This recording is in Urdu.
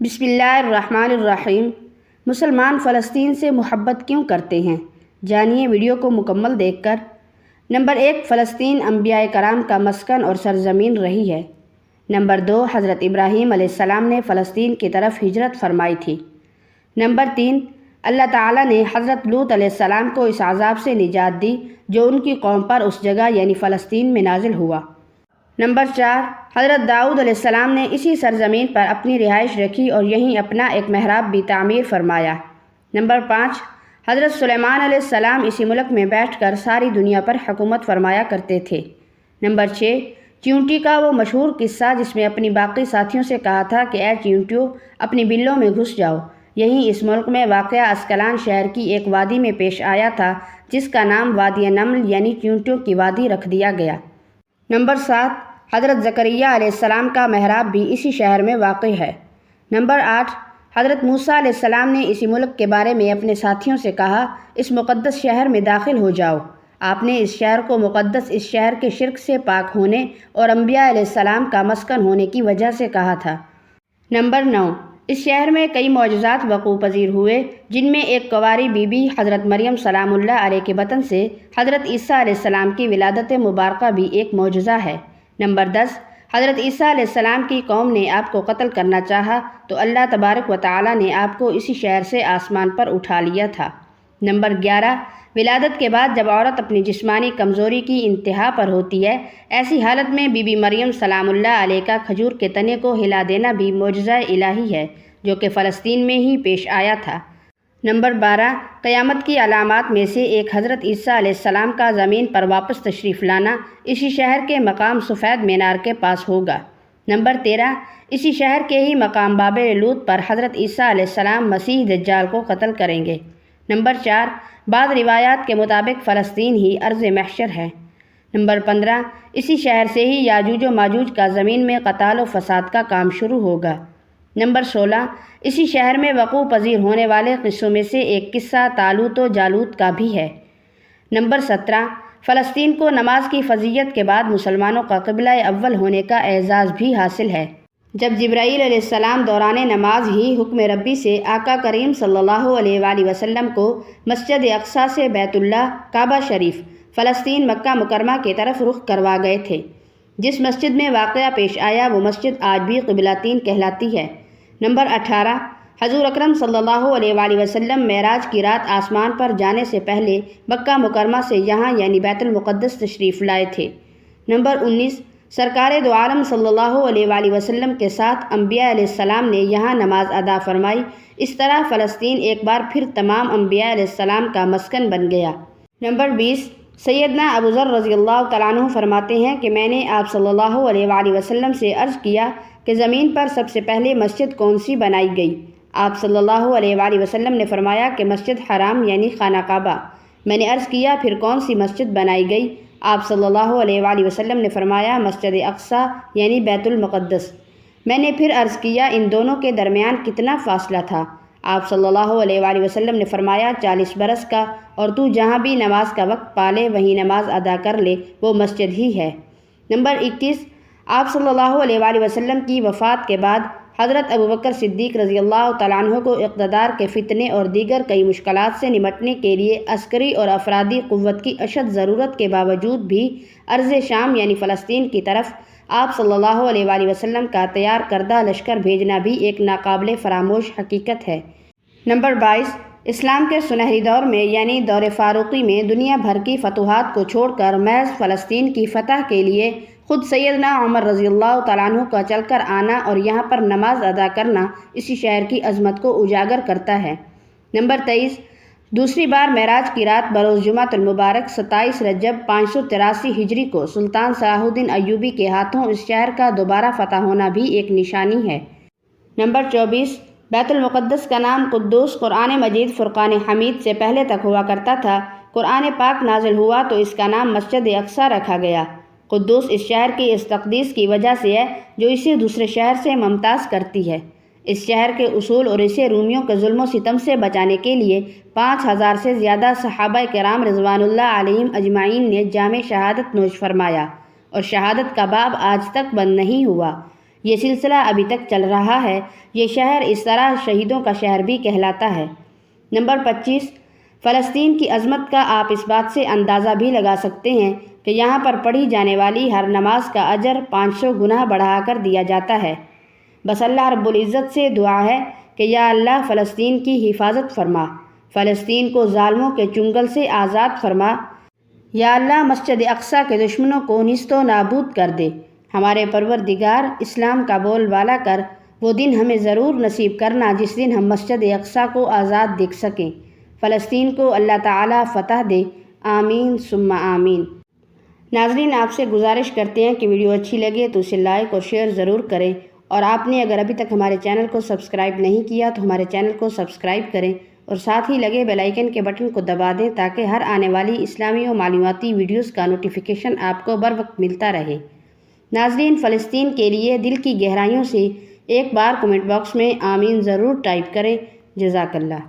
بسم اللہ الرحمن الرحیم۔ مسلمان فلسطین سے محبت کیوں کرتے ہیں؟ جانیے ویڈیو کو مکمل دیکھ کر۔ نمبر 1، فلسطین انبیاء کرام کا مسکن اور سرزمین رہی ہے۔ نمبر 2، حضرت ابراہیم علیہ السلام نے فلسطین کی طرف ہجرت فرمائی تھی۔ نمبر 3، اللہ تعالیٰ نے حضرت لوط علیہ السلام کو اس عذاب سے نجات دی جو ان کی قوم پر اس جگہ یعنی فلسطین میں نازل ہوا۔ نمبر 4، حضرت داؤد علیہ السلام نے اسی سرزمین پر اپنی رہائش رکھی اور یہیں اپنا ایک محراب بھی تعمیر فرمایا۔ نمبر 5، حضرت سلیمان علیہ السلام اسی ملک میں بیٹھ کر ساری دنیا پر حکومت فرمایا کرتے تھے۔ نمبر 6، چیونٹی کا وہ مشہور قصہ جس میں اپنی باقی ساتھیوں سے کہا تھا کہ اے چیونٹیوں اپنی بلوں میں گھس جاؤ، یہیں اس ملک میں واقع اسکلان شہر کی ایک وادی میں پیش آیا تھا جس کا نام وادی نمل یعنی چیونٹیوں کی وادی رکھ دیا گیا۔ نمبر 7، حضرت زکریا علیہ السلام کا محراب بھی اسی شہر میں واقع ہے۔ نمبر 8، حضرت موسیٰ علیہ السلام نے اسی ملک کے بارے میں اپنے ساتھیوں سے کہا اس مقدس شہر میں داخل ہو جاؤ۔ آپ نے اس شہر کو مقدس اس شہر کے شرک سے پاک ہونے اور انبیاء علیہ السلام کا مسکن ہونے کی وجہ سے کہا تھا۔ نمبر 9، اس شہر میں کئی معجزات وقوع پذیر ہوئے جن میں ایک کنواری بی بی حضرت مریم سلام اللہ علیہ کے بطن سے حضرت عیسیٰ علیہ السلام کی ولادت مبارکہ بھی ایک معجزہ ہے۔ نمبر 10، حضرت عیسیٰ علیہ السلام کی قوم نے آپ کو قتل کرنا چاہا تو اللہ تبارک و تعالیٰ نے آپ کو اسی شہر سے آسمان پر اٹھا لیا تھا۔ نمبر 11، ولادت کے بعد جب عورت اپنی جسمانی کمزوری کی انتہا پر ہوتی ہے، ایسی حالت میں بی بی مریم سلام اللہ علیہ کا کھجور کے تنے کو ہلا دینا بھی معجزہ الہی ہے جو کہ فلسطین میں ہی پیش آیا تھا۔ نمبر 12، قیامت کی علامات میں سے ایک حضرت عیسیٰ علیہ السلام کا زمین پر واپس تشریف لانا اسی شہر کے مقام سفید مینار کے پاس ہوگا۔ نمبر 13، اسی شہر کے ہی مقام باب لوط پر حضرت عیسیٰ علیہ السلام مسیح دجال کو قتل کریں گے۔ نمبر 4، بعض روایات کے مطابق فلسطین ہی ارض محشر ہے۔ نمبر 15، اسی شہر سے ہی یاجوج و ماجوج کا زمین میں قتال و فساد کا کام شروع ہوگا۔ نمبر 16، اسی شہر میں وقوع پذیر ہونے والے قصوں میں سے ایک قصہ طالوت و جالوت کا بھی ہے۔ نمبر 17، فلسطین کو نماز کی فضیلت کے بعد مسلمانوں کا قبلہ اول ہونے کا اعزاز بھی حاصل ہے۔ جب جبرائیل علیہ السلام دوران نماز ہی حکم ربی سے آقا کریم صلی اللہ علیہ وآلہ وسلم کو مسجد اقصیٰ سے بیت اللہ کعبہ شریف فلسطین مکہ مکرمہ کی طرف رخ کروا گئے تھے، جس مسجد میں واقعہ پیش آیا وہ مسجد آج بھی قبلتین کہلاتی ہے۔ نمبر 18، حضور اکرم صلی اللہ علیہ وآلہ وسلم معراج کی رات آسمان پر جانے سے پہلے مکہ مکرمہ سے یہاں یعنی بیت المقدس تشریف لائے تھے۔ نمبر 19، سرکار دو عالم صلی اللہ علیہ وآلہ وسلم کے ساتھ انبیاء علیہ السلام نے یہاں نماز ادا فرمائی۔ اس طرح فلسطین ایک بار پھر تمام انبیاء علیہ السلام کا مسکن بن گیا۔ نمبر 20، سیدنا ابو ذر رضی اللہ تعالیٰ عنہ فرماتے ہیں کہ میں نے آپ صلی اللہ علیہ وآلہ وسلم سے عرض کیا کہ زمین پر سب سے پہلے مسجد کون سی بنائی گئی؟ آپ صلی اللہ علیہ وآلہ وسلم نے فرمایا کہ مسجد حرام یعنی خانہ کعبہ۔ میں نے عرض کیا پھر کون سی مسجد بنائی گئی؟ آپ صلی اللہ علیہ وآلہ وسلم نے فرمایا مسجد اقصیٰ یعنی بیت المقدس۔ میں نے پھر عرض کیا ان دونوں کے درمیان کتنا فاصلہ تھا؟ آپ صلی اللہ علیہ وآلہ وسلم نے فرمایا 40 برس کا، اور تو جہاں بھی نماز کا وقت پالے وہیں نماز ادا کر لے، وہ مسجد ہی ہے۔ نمبر 21، آپ صلی اللہ علیہ وآلہ وسلم کی وفات کے بعد حضرت ابوبکر صدیق رضی اللہ تعالیٰ عنہ کو اقتدار کے فتنے اور دیگر کئی مشکلات سے نمٹنے کے لیے عسکری اور افرادی قوت کی اشد ضرورت کے باوجود بھی ارض شام یعنی فلسطین کی طرف آپ صلی اللہ علیہ وآلہ وسلم کا تیار کردہ لشکر بھیجنا بھی ایک ناقابل فراموش حقیقت ہے۔ نمبر 22، اسلام کے سنہری دور میں یعنی دور فاروقی میں دنیا بھر کی فتوحات کو چھوڑ کر محض فلسطین کی فتح کے لیے خود سیدنا عمر رضی اللہ تعالیٰ عنہ کا چل کر آنا اور یہاں پر نماز ادا کرنا اسی شہر کی عظمت کو اجاگر کرتا ہے۔ نمبر 23، دوسری بار معراج کی رات بروز جمعۃ المبارک 27 رجب 583 ہجری کو سلطان صلاح الدین ایوبی کے ہاتھوں اس شہر کا دوبارہ فتح ہونا بھی ایک نشانی ہے۔ نمبر 24، بیت المقدس کا نام قدوس قرآن مجید فرقان حمید سے پہلے تک ہوا کرتا تھا۔ قرآن پاک نازل ہوا تو اس کا نام مسجد اقصیٰ رکھا گیا۔ قدوس اس شہر کی اس تقدیس کی وجہ سے ہے جو اسے دوسرے شہر سے ممتاز کرتی ہے۔ اس شہر کے اصول اور اسے رومیوں کے ظلم و ستم سے بچانے کے لیے 5000 سے زیادہ صحابہ کرام رضوان اللہ علیہم اجمعین نے جام شہادت نوش فرمایا اور شہادت کا باب آج تک بند نہیں ہوا۔ یہ سلسلہ ابھی تک چل رہا ہے۔ یہ شہر اس طرح شہیدوں کا شہر بھی کہلاتا ہے۔ نمبر 25، فلسطین کی عظمت کا آپ اس بات سے اندازہ بھی لگا سکتے ہیں کہ یہاں پر پڑھی جانے والی ہر نماز کا اجر 500 گنا بڑھا کر دیا جاتا ہے۔ بس اللہ رب العزت سے دعا ہے کہ یا اللہ فلسطین کی حفاظت فرما، فلسطین کو ظالموں کے چنگل سے آزاد فرما، یا اللہ مسجد اقصی کے دشمنوں کو نیست و نابود کر دے۔ ہمارے پروردگار اسلام کا بول بالا کر وہ دن ہمیں ضرور نصیب کرنا جس دن ہم مسجد اقصی کو آزاد دیکھ سکیں۔ فلسطین کو اللہ تعالیٰ فتح دے، آمین ثم آمین۔ ناظرین، آپ سے گزارش کرتے ہیں کہ ویڈیو اچھی لگے تو اسے لائک اور شیئر ضرور کریں، اور آپ نے اگر ابھی تک ہمارے چینل کو سبسکرائب نہیں کیا تو ہمارے چینل کو سبسکرائب کریں اور ساتھ ہی لگے بیل آئیکن کے بٹن کو دبا دیں تاکہ ہر آنے والی اسلامی و معلوماتی ویڈیوز کا نوٹیفیکیشن آپ کو بر وقت ملتا رہے۔ ناظرین، فلسطین کے لیے دل کی گہرائیوں سے ایک بار کمنٹ باکس میں آمین ضرور ٹائپ کریں۔ جزاک اللہ۔